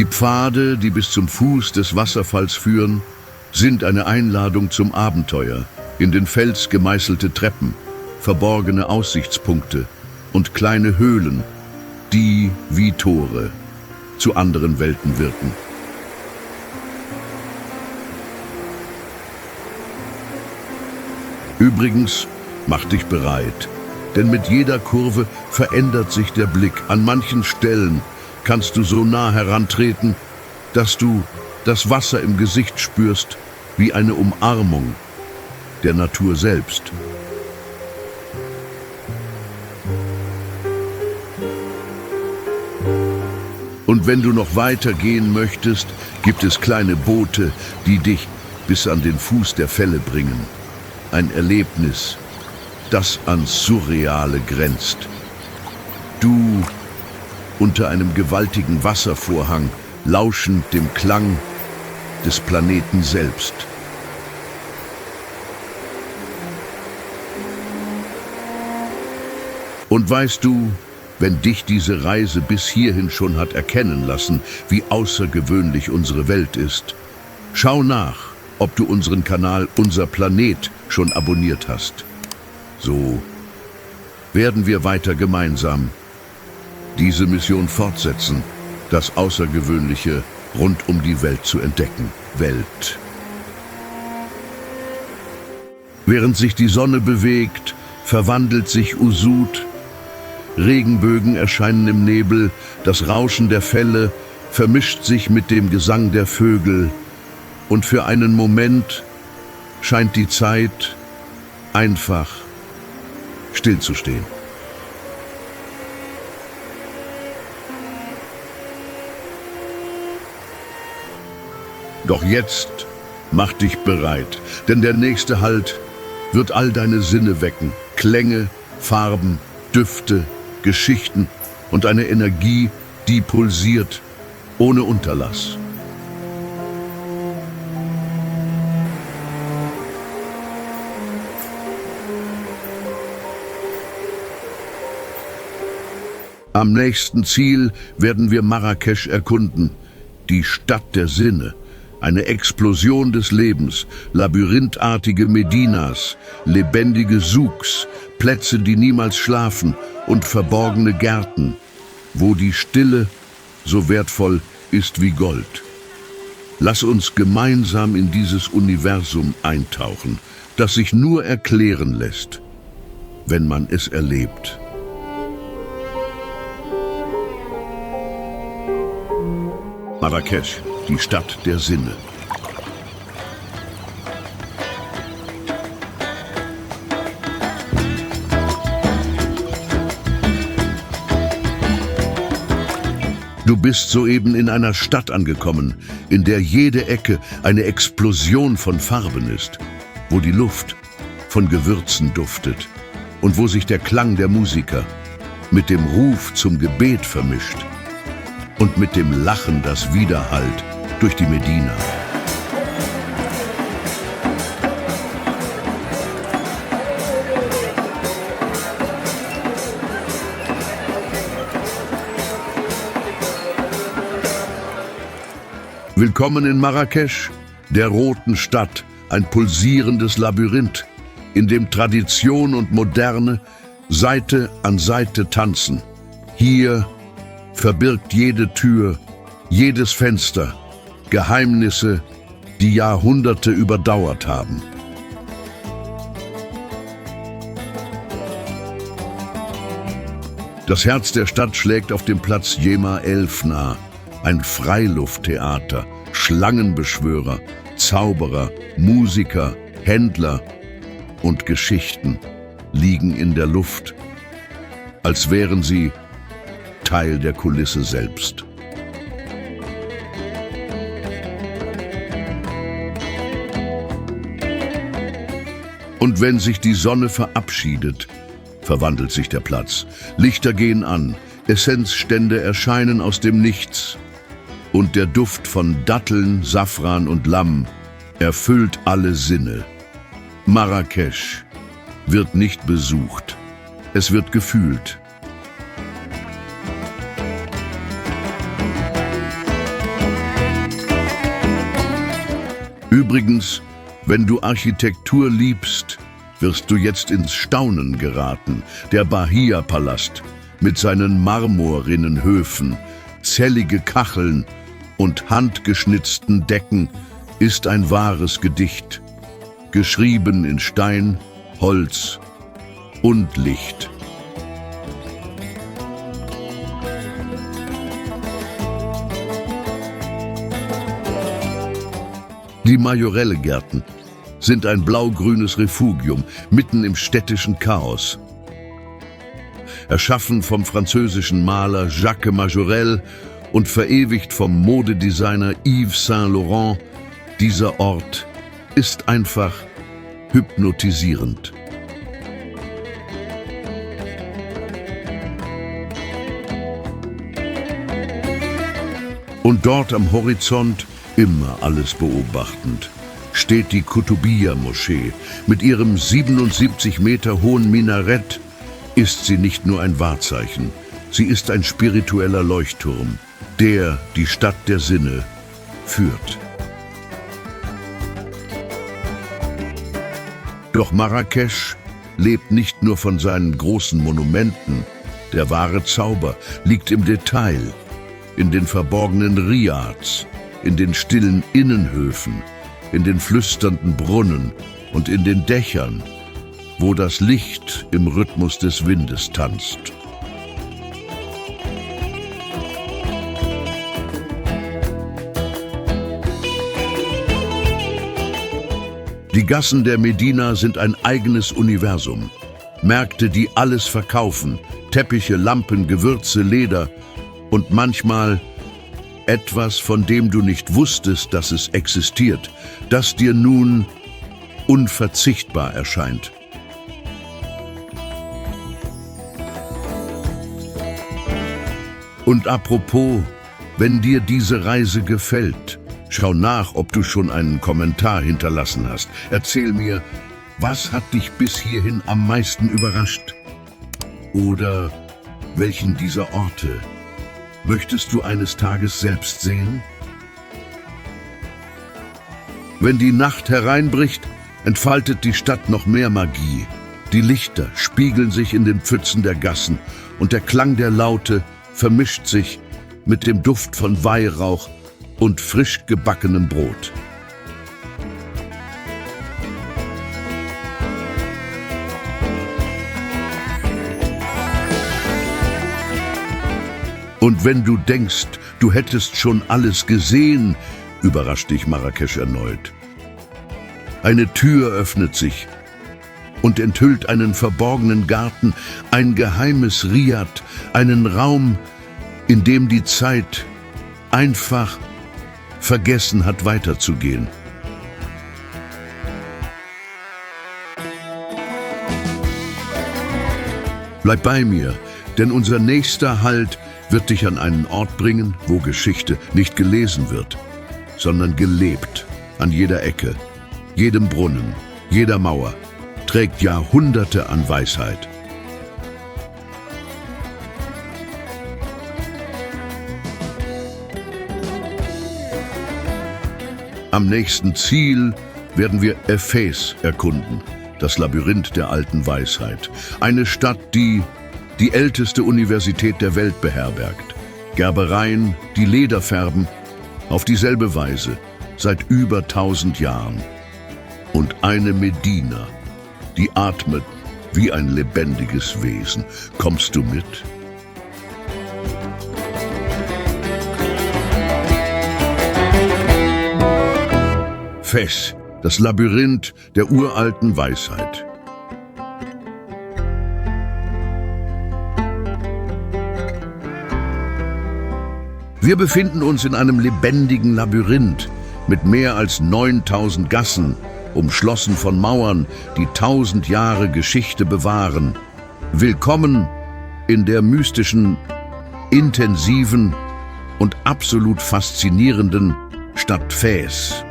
Die Pfade, die bis zum Fuß des Wasserfalls führen, sind eine Einladung zum Abenteuer in den Fels gemeißelte Treppen, verborgene Aussichtspunkte und kleine Höhlen, die wie Tore zu anderen Welten wirken. Übrigens, mach dich bereit, denn mit jeder Kurve verändert sich der Blick. An manchen Stellen kannst du so nah herantreten, dass du das Wasser im Gesicht spürst wie eine Umarmung der Natur selbst. Und wenn du noch weiter gehen möchtest, gibt es kleine Boote, die dich bis an den Fuß der Fälle bringen. Ein Erlebnis, das ans Surreale grenzt. Du unter einem gewaltigen Wasservorhang, lauschend dem Klang des Planeten selbst. Und weißt du, wenn dich diese Reise bis hierhin schon hat erkennen lassen, wie außergewöhnlich unsere Welt ist, schau nach, ob du unseren Kanal Unser Planet schon abonniert hast. So werden wir weiter gemeinsam diese Mission fortsetzen, das Außergewöhnliche rund um die Welt zu entdecken. Welt. Während sich die Sonne bewegt, verwandelt sich Usut. Regenbögen erscheinen im Nebel, das Rauschen der Fälle vermischt sich mit dem Gesang der Vögel. Und für einen Moment scheint die Zeit einfach stillzustehen. Doch jetzt mach dich bereit, denn der nächste Halt wird all deine Sinne wecken. Klänge, Farben, Düfte, Geschichten und eine Energie, die pulsiert ohne Unterlass. Am nächsten Ziel werden wir Marrakesch erkunden, die Stadt der Sinne. Eine Explosion des Lebens, labyrinthartige Medinas, lebendige Souks, Plätze, die niemals schlafen und verborgene Gärten, wo die Stille so wertvoll ist wie Gold. Lass uns gemeinsam in dieses Universum eintauchen, das sich nur erklären lässt, wenn man es erlebt. Marrakesch, die Stadt der Sinne. Du bist soeben in einer Stadt angekommen, in der jede Ecke eine Explosion von Farben ist, wo die Luft von Gewürzen duftet und wo sich der Klang der Musiker mit dem Ruf zum Gebet vermischt und mit dem Lachen, das widerhallt durch die Medina. Willkommen in Marrakesch, der roten Stadt, ein pulsierendes Labyrinth, in dem Tradition und Moderne Seite an Seite tanzen. Hier verbirgt jede Tür, jedes Fenster Geheimnisse, die Jahrhunderte überdauert haben. Das Herz der Stadt schlägt auf dem Platz Jemaa 11 nah, ein Freilufttheater, Schlangenbeschwörer, Zauberer, Musiker, Händler und Geschichten liegen in der Luft, als wären sie Teil der Kulisse selbst. Und wenn sich die Sonne verabschiedet, verwandelt sich der Platz. Lichter gehen an, Essenzstände erscheinen aus dem Nichts und der Duft von Datteln, Safran und Lamm erfüllt alle Sinne. Marrakesch wird nicht besucht, es wird gefühlt. Übrigens, wenn du Architektur liebst, wirst du jetzt ins Staunen geraten. Der Bahia-Palast mit seinen Marmorrinnenhöfen, zellige Kacheln und handgeschnitzten Decken ist ein wahres Gedicht, geschrieben in Stein, Holz und Licht. Die Majorelle-Gärten sind ein blau-grünes Refugium mitten im städtischen Chaos. Erschaffen vom französischen Maler Jacques Majorelle und verewigt vom Modedesigner Yves Saint Laurent, dieser Ort ist einfach hypnotisierend. Und dort am Horizont, immer alles beobachtend, steht die Koutoubia-Moschee. Mit ihrem 77 Meter hohen Minarett ist sie nicht nur ein Wahrzeichen, sie ist ein spiritueller Leuchtturm, der die Stadt der Sinne führt. Doch Marrakesch lebt nicht nur von seinen großen Monumenten. Der wahre Zauber liegt im Detail, in den verborgenen Riads, in den stillen Innenhöfen, in den flüsternden Brunnen und in den Dächern, wo das Licht im Rhythmus des Windes tanzt. Die Gassen der Medina sind ein eigenes Universum. Märkte, die alles verkaufen, Teppiche, Lampen, Gewürze, Leder und manchmal etwas, von dem du nicht wusstest, dass es existiert, das dir nun unverzichtbar erscheint. Und apropos, wenn dir diese Reise gefällt, schau nach, ob du schon einen Kommentar hinterlassen hast. Erzähl mir, was hat dich bis hierhin am meisten überrascht? Oder welchen dieser Orte möchtest du eines Tages selbst sehen? Wenn die Nacht hereinbricht, entfaltet die Stadt noch mehr Magie. Die Lichter spiegeln sich in den Pfützen der Gassen und der Klang der Laute vermischt sich mit dem Duft von Weihrauch und frisch gebackenem Brot. Und wenn du denkst, du hättest schon alles gesehen, überrascht dich Marrakesch erneut. Eine Tür öffnet sich und enthüllt einen verborgenen Garten, ein geheimes Riad, einen Raum, in dem die Zeit einfach vergessen hat, weiterzugehen. Bleib bei mir, denn unser nächster Halt wird dich an einen Ort bringen, wo Geschichte nicht gelesen wird, sondern gelebt, an jeder Ecke, jedem Brunnen, jeder Mauer, trägt Jahrhunderte an Weisheit. Am nächsten Ziel werden wir Efes erkunden, das Labyrinth der alten Weisheit. Eine Stadt, die die älteste Universität der Welt beherbergt. Gerbereien, die Leder färben, auf dieselbe Weise, seit über 1000 Jahren. Und eine Medina, die atmet wie ein lebendiges Wesen. Kommst du mit? Fes, das Labyrinth der uralten Weisheit. Wir befinden uns in einem lebendigen Labyrinth mit mehr als 9000 Gassen, umschlossen von Mauern, die 1000 Jahre Geschichte bewahren. Willkommen in der mystischen, intensiven und absolut faszinierenden Stadt Fes.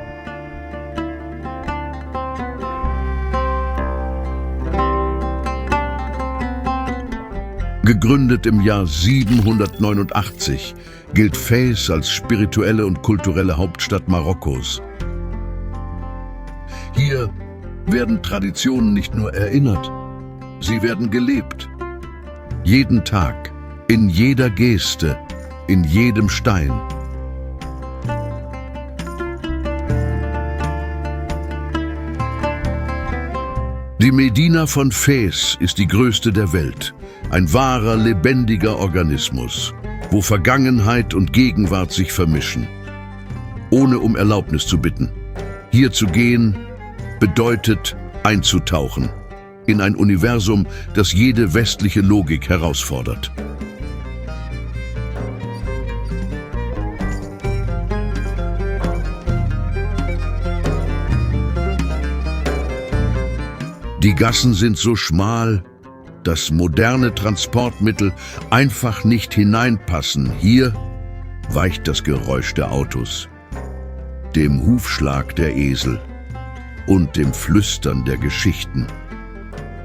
Gegründet im Jahr 789, gilt Fes als spirituelle und kulturelle Hauptstadt Marokkos. Hier werden Traditionen nicht nur erinnert, sie werden gelebt. Jeden Tag, in jeder Geste, in jedem Stein. Die Medina von Fez ist die größte der Welt, ein wahrer, lebendiger Organismus, wo Vergangenheit und Gegenwart sich vermischen, ohne um Erlaubnis zu bitten. Hier zu gehen bedeutet einzutauchen in ein Universum, das jede westliche Logik herausfordert. Die Gassen sind so schmal, dass moderne Transportmittel einfach nicht hineinpassen. Hier weicht das Geräusch der Autos, dem Hufschlag der Esel und dem Flüstern der Geschichten,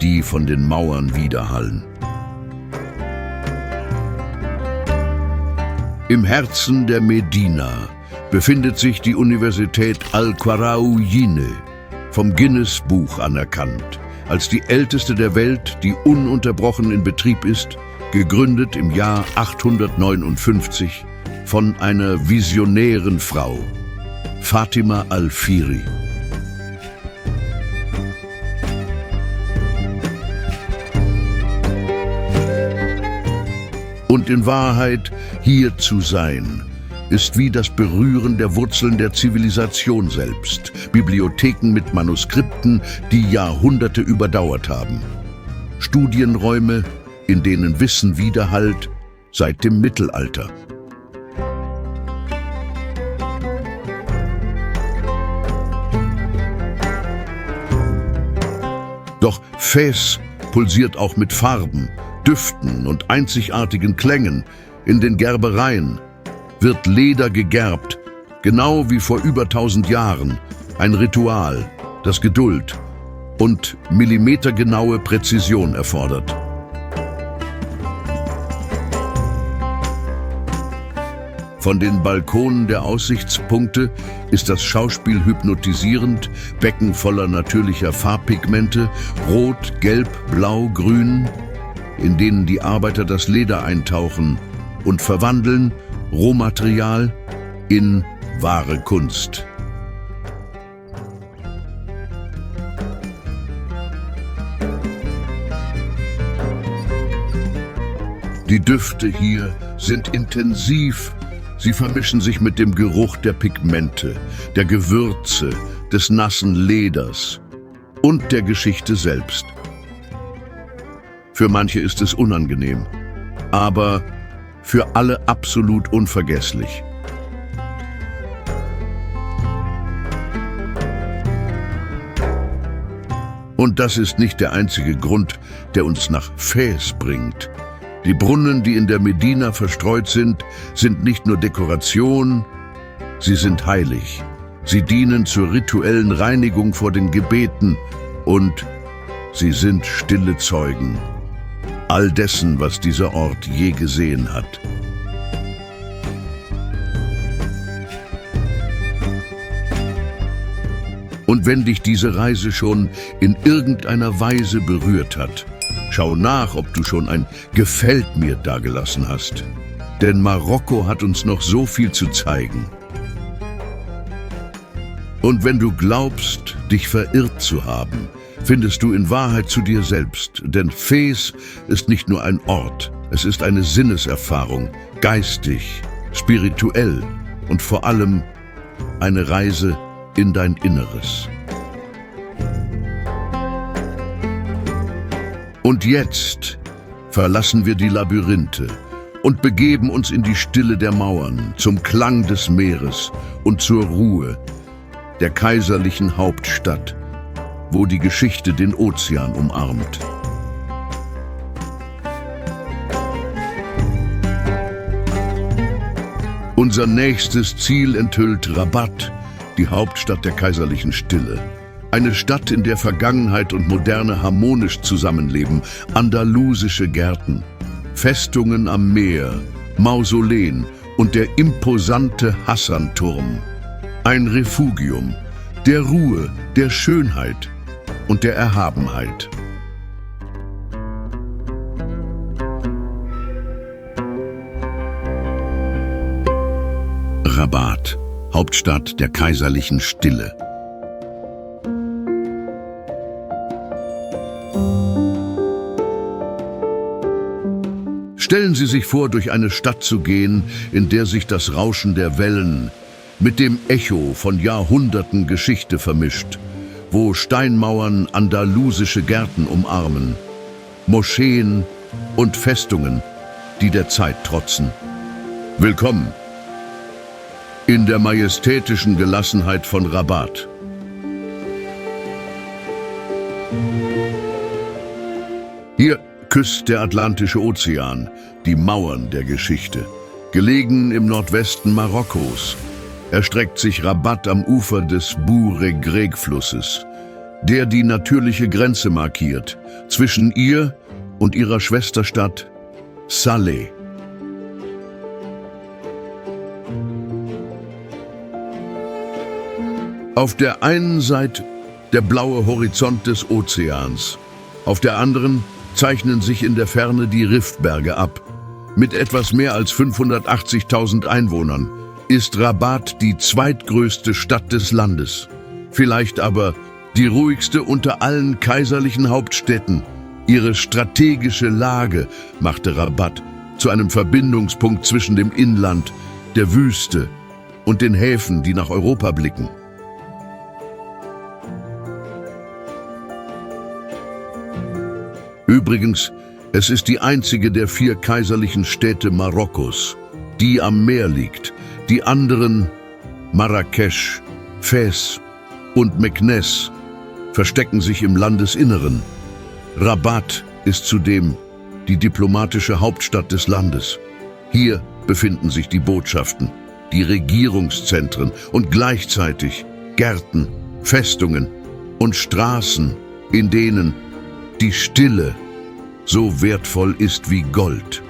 die von den Mauern widerhallen. Im Herzen der Medina befindet sich die Universität Al-Qarawiyyin, vom Guinness-Buch anerkannt, als die älteste der Welt, die ununterbrochen in Betrieb ist, gegründet im Jahr 859 von einer visionären Frau, Fatima al-Fihri. Und in Wahrheit, hier zu sein, ist wie das Berühren der Wurzeln der Zivilisation selbst. Bibliotheken mit Manuskripten, die Jahrhunderte überdauert haben. Studienräume, in denen Wissen widerhallt seit dem Mittelalter. Doch Fez pulsiert auch mit Farben, Düften und einzigartigen Klängen. In den Gerbereien wird Leder gegerbt, genau wie vor über 1000 Jahren. Ein Ritual, das Geduld und millimetergenaue Präzision erfordert. Von den Balkonen der Aussichtspunkte ist das Schauspiel hypnotisierend, Becken voller natürlicher Farbpigmente, rot, gelb, blau, grün, in denen die Arbeiter das Leder eintauchen und verwandeln, Rohmaterial in wahre Kunst. Die Düfte hier sind intensiv. Sie vermischen sich mit dem Geruch der Pigmente, der Gewürze, des nassen Leders und der Geschichte selbst. Für manche ist es unangenehm, aber für alle absolut unvergesslich. Und das ist nicht der einzige Grund, der uns nach Fez bringt. Die Brunnen, die in der Medina verstreut sind nicht nur Dekoration, sie sind heilig. Sie dienen zur rituellen Reinigung vor den Gebeten und sie sind stille Zeugen all dessen, was dieser Ort je gesehen hat. Und wenn dich diese Reise schon in irgendeiner Weise berührt hat, schau nach, ob du schon ein Gefällt mir dagelassen hast. Denn Marokko hat uns noch so viel zu zeigen. Und wenn du glaubst, dich verirrt zu haben, findest du in Wahrheit zu dir selbst. Denn Fez ist nicht nur ein Ort, es ist eine Sinneserfahrung, geistig, spirituell und vor allem eine Reise in dein Inneres. Und jetzt verlassen wir die Labyrinthe und begeben uns in die Stille der Mauern, zum Klang des Meeres und zur Ruhe der kaiserlichen Hauptstadt, wo die Geschichte den Ozean umarmt. Unser nächstes Ziel enthüllt Rabat, die Hauptstadt der kaiserlichen Stille. Eine Stadt, in der Vergangenheit und Moderne harmonisch zusammenleben, andalusische Gärten, Festungen am Meer, Mausoleen und der imposante Hassan-Turm. Ein Refugium, der Ruhe, der Schönheit und der Erhabenheit. Rabat, Hauptstadt der kaiserlichen Stille. Stellen Sie sich vor, durch eine Stadt zu gehen, in der sich das Rauschen der Wellen mit dem Echo von Jahrhunderten Geschichte vermischt, wo Steinmauern andalusische Gärten umarmen, Moscheen und Festungen, die der Zeit trotzen. Willkommen in der majestätischen Gelassenheit von Rabat. Hier küsst der Atlantische Ozean die Mauern der Geschichte. Gelegen im Nordwesten Marokkos erstreckt sich Rabat am Ufer des Bou-Regreg-Flusses, der die natürliche Grenze markiert zwischen ihr und ihrer Schwesterstadt Salé. Auf der einen Seite der blaue Horizont des Ozeans, auf der anderen zeichnen sich in der Ferne die Riftberge ab. Mit etwas mehr als 580.000 Einwohnern ist Rabat die zweitgrößte Stadt des Landes, vielleicht aber die ruhigste unter allen kaiserlichen Hauptstädten. Ihre strategische Lage machte Rabat zu einem Verbindungspunkt zwischen dem Inland, der Wüste und den Häfen, die nach Europa blicken. Übrigens, es ist die einzige der 4 kaiserlichen Städte Marokkos, die am Meer liegt. Die anderen, Marrakesch, Fez und Meknès, verstecken sich im Landesinneren. Rabat ist zudem die diplomatische Hauptstadt des Landes. Hier befinden sich die Botschaften, die Regierungszentren und gleichzeitig Gärten, Festungen und Straßen, in denen die Stille so wertvoll ist wie Gold.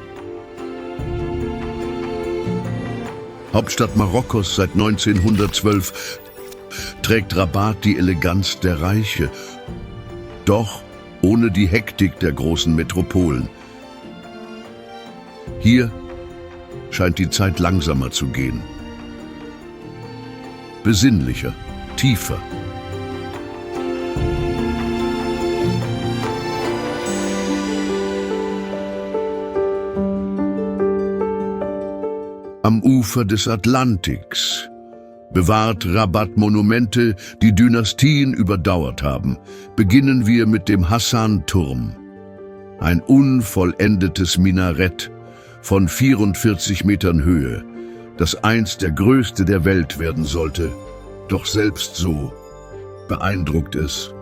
Hauptstadt Marokkos seit 1912 trägt Rabat die Eleganz der Reiche, doch ohne die Hektik der großen Metropolen. Hier scheint die Zeit langsamer zu gehen. Besinnlicher, tiefer. Am Ufer des Atlantiks bewahrt Rabat Monumente, die Dynastien überdauert haben. Beginnen wir mit dem Hassan-Turm. Ein unvollendetes Minarett von 44 Metern Höhe, das einst der größte der Welt werden sollte. Doch selbst so beeindruckt es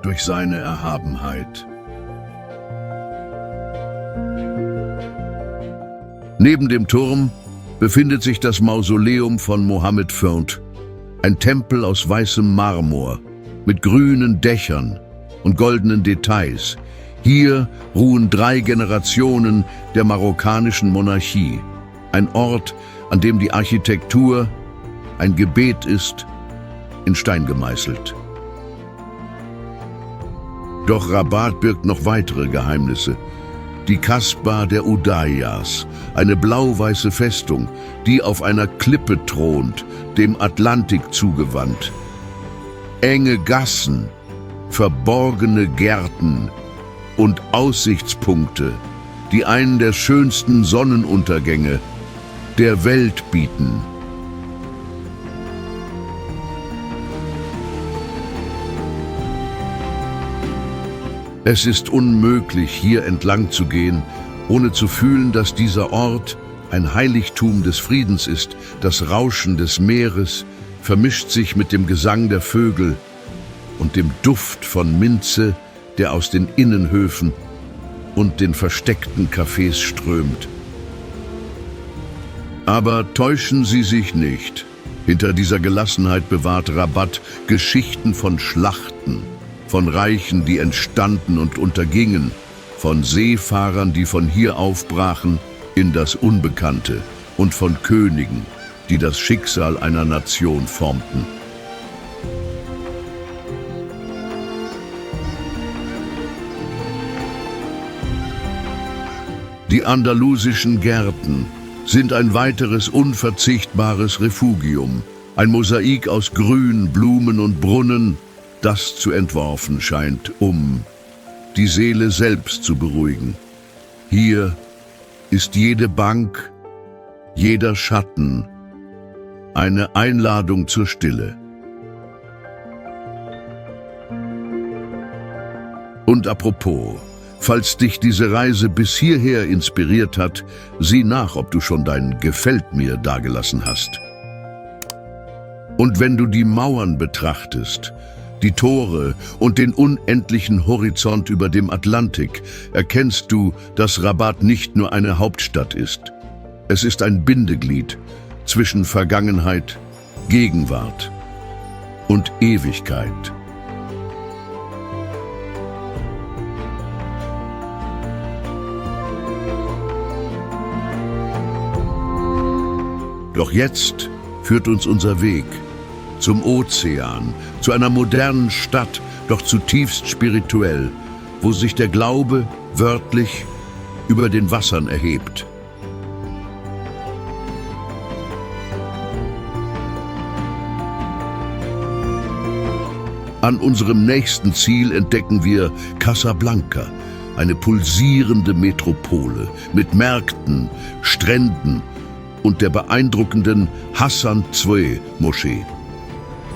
durch seine Erhabenheit. Neben dem Turm befindet sich das Mausoleum von Mohammed V, ein Tempel aus weißem Marmor mit grünen Dächern und goldenen Details. Hier ruhen 3 Generationen der marokkanischen Monarchie, ein Ort, an dem die Architektur ein Gebet ist, in Stein gemeißelt. Doch Rabat birgt noch weitere Geheimnisse. Die Kasbah der Udayas, eine blau-weiße Festung, die auf einer Klippe thront, dem Atlantik zugewandt. Enge Gassen, verborgene Gärten und Aussichtspunkte, die einen der schönsten Sonnenuntergänge der Welt bieten. Es ist unmöglich, hier entlang zu gehen, ohne zu fühlen, dass dieser Ort ein Heiligtum des Friedens ist. Das Rauschen des Meeres vermischt sich mit dem Gesang der Vögel und dem Duft von Minze, der aus den Innenhöfen und den versteckten Cafés strömt. Aber täuschen Sie sich nicht. Hinter dieser Gelassenheit bewahrt Rabat Geschichten von Schlachten, von Reichen, die entstanden und untergingen, von Seefahrern, die von hier aufbrachen in das Unbekannte und von Königen, die das Schicksal einer Nation formten. Die andalusischen Gärten sind ein weiteres unverzichtbares Refugium, ein Mosaik aus Grün, Blumen und Brunnen, das zu entworfen scheint, um die Seele selbst zu beruhigen. Hier ist jede Bank, jeder Schatten eine Einladung zur Stille. Und apropos, falls dich diese Reise bis hierher inspiriert hat, sieh nach, ob du schon dein Gefällt mir dagelassen hast. Und wenn du die Mauern betrachtest, die Tore und den unendlichen Horizont über dem Atlantik, erkennst du, dass Rabat nicht nur eine Hauptstadt ist. Es ist ein Bindeglied zwischen Vergangenheit, Gegenwart und Ewigkeit. Doch jetzt führt uns unser Weg zum Ozean, zu einer modernen Stadt, doch zutiefst spirituell, wo sich der Glaube wörtlich über den Wassern erhebt. An unserem nächsten Ziel entdecken wir Casablanca, eine pulsierende Metropole mit Märkten, Stränden und der beeindruckenden Hassan-II-Moschee,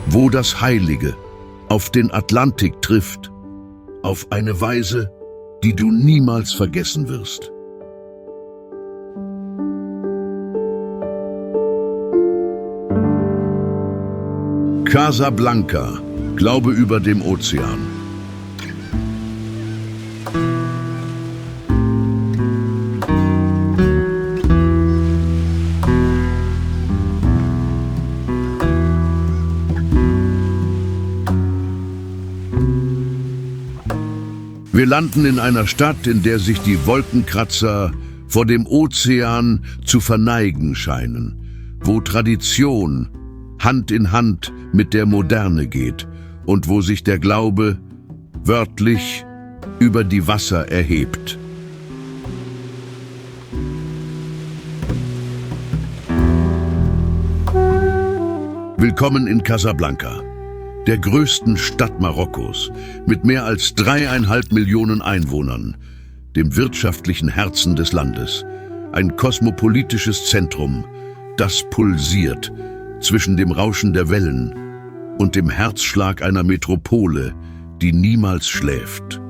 wo das Heilige auf den Atlantik trifft, auf eine Weise, die du niemals vergessen wirst. Casablanca, Glaube über dem Ozean. Wir landen in einer Stadt, in der sich die Wolkenkratzer vor dem Ozean zu verneigen scheinen, wo Tradition Hand in Hand mit der Moderne geht und wo sich der Glaube wörtlich über die Wasser erhebt. Willkommen in Casablanca, der größten Stadt Marokkos, mit mehr als 3,5 Millionen Einwohnern, dem wirtschaftlichen Herzen des Landes. Ein kosmopolitisches Zentrum, das pulsiert zwischen dem Rauschen der Wellen und dem Herzschlag einer Metropole, die niemals schläft.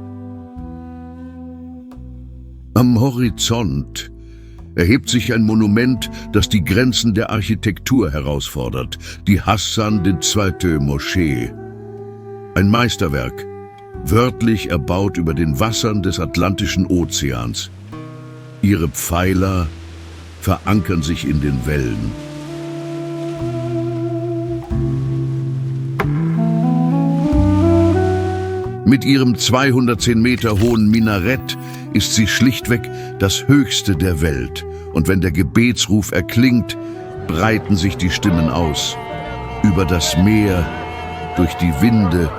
Am Horizont erhebt sich ein Monument, das die Grenzen der Architektur herausfordert, die Hassan-II-Moschee. Ein Meisterwerk, wörtlich erbaut über den Wassern des Atlantischen Ozeans. Ihre Pfeiler verankern sich in den Wellen. Mit ihrem 210 Meter hohen Minarett ist sie schlichtweg das höchste der Welt. Und wenn der Gebetsruf erklingt, breiten sich die Stimmen aus, über das Meer, durch die Winde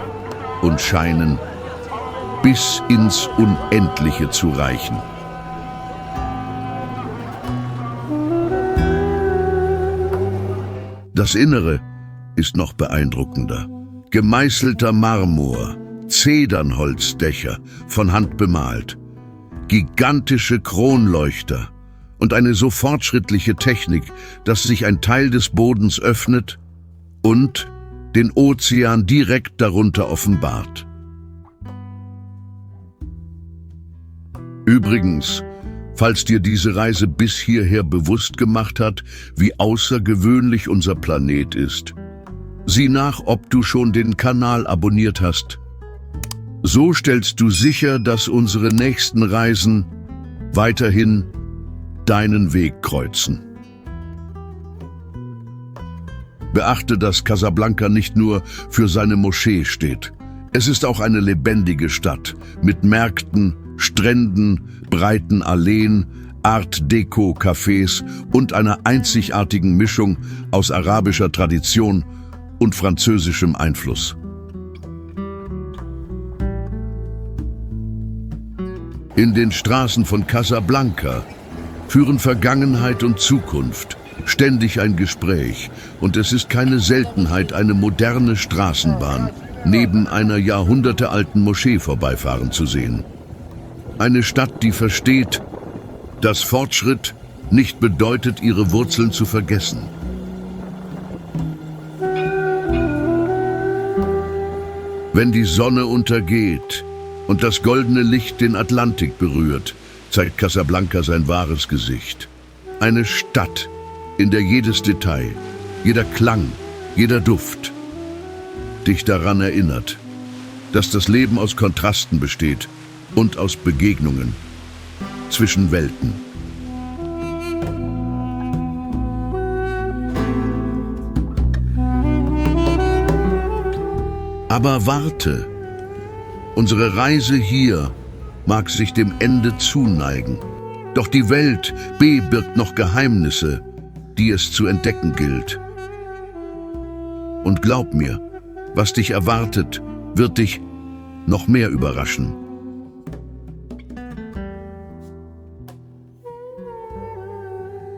und scheinen bis ins Unendliche zu reichen. Das Innere ist noch beeindruckender. Gemeißelter Marmor, Zedernholzdächer, von Hand bemalt, gigantische Kronleuchter und eine so fortschrittliche Technik, dass sich ein Teil des Bodens öffnet und den Ozean direkt darunter offenbart. Übrigens, falls dir diese Reise bis hierher bewusst gemacht hat, wie außergewöhnlich unser Planet ist, sieh nach, ob du schon den Kanal abonniert hast. So stellst du sicher, dass unsere nächsten Reisen weiterhin deinen Weg kreuzen. Beachte, dass Casablanca nicht nur für seine Moschee steht. Es ist auch eine lebendige Stadt mit Märkten, Stränden, breiten Alleen, Art-Deco-Cafés und einer einzigartigen Mischung aus arabischer Tradition und französischem Einfluss. In den Straßen von Casablanca führen Vergangenheit und Zukunft ständig ein Gespräch, und es ist keine Seltenheit, eine moderne Straßenbahn neben einer jahrhundertealten Moschee vorbeifahren zu sehen. Eine Stadt, die versteht, dass Fortschritt nicht bedeutet, ihre Wurzeln zu vergessen. Wenn die Sonne untergeht und das goldene Licht den Atlantik berührt, zeigt Casablanca sein wahres Gesicht. Eine Stadt, in der jedes Detail, jeder Klang, jeder Duft dich daran erinnert, dass das Leben aus Kontrasten besteht und aus Begegnungen zwischen Welten. Aber warte, unsere Reise hier mag sich dem Ende zuneigen. Doch die Welt B birgt noch Geheimnisse, die es zu entdecken gilt. Und glaub mir, was dich erwartet, wird dich noch mehr überraschen.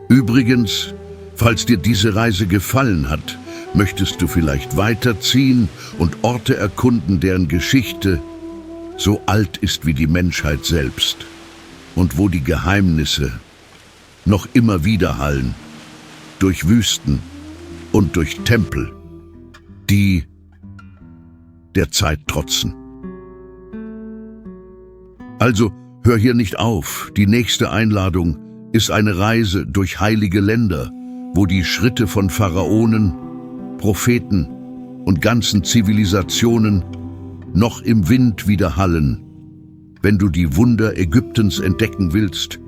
Übrigens, falls dir diese Reise gefallen hat, möchtest du vielleicht weiterziehen und Orte erkunden, deren Geschichte so alt ist wie die Menschheit selbst und wo die Geheimnisse noch immer widerhallen, durch Wüsten und durch Tempel, die der Zeit trotzen. Also hör hier nicht auf. Die nächste Einladung ist eine Reise durch heilige Länder, wo die Schritte von Pharaonen, Propheten und ganzen Zivilisationen noch im Wind widerhallen. Wenn du die Wunder Ägyptens entdecken willst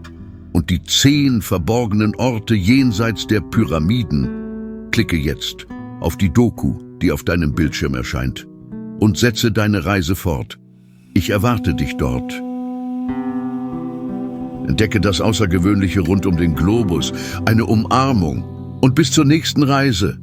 und die 10 verborgenen Orte jenseits der Pyramiden, klicke jetzt auf die Doku, die auf deinem Bildschirm erscheint, und setze deine Reise fort. Ich erwarte dich dort. Entdecke das Außergewöhnliche rund um den Globus, eine Umarmung, und bis zur nächsten Reise.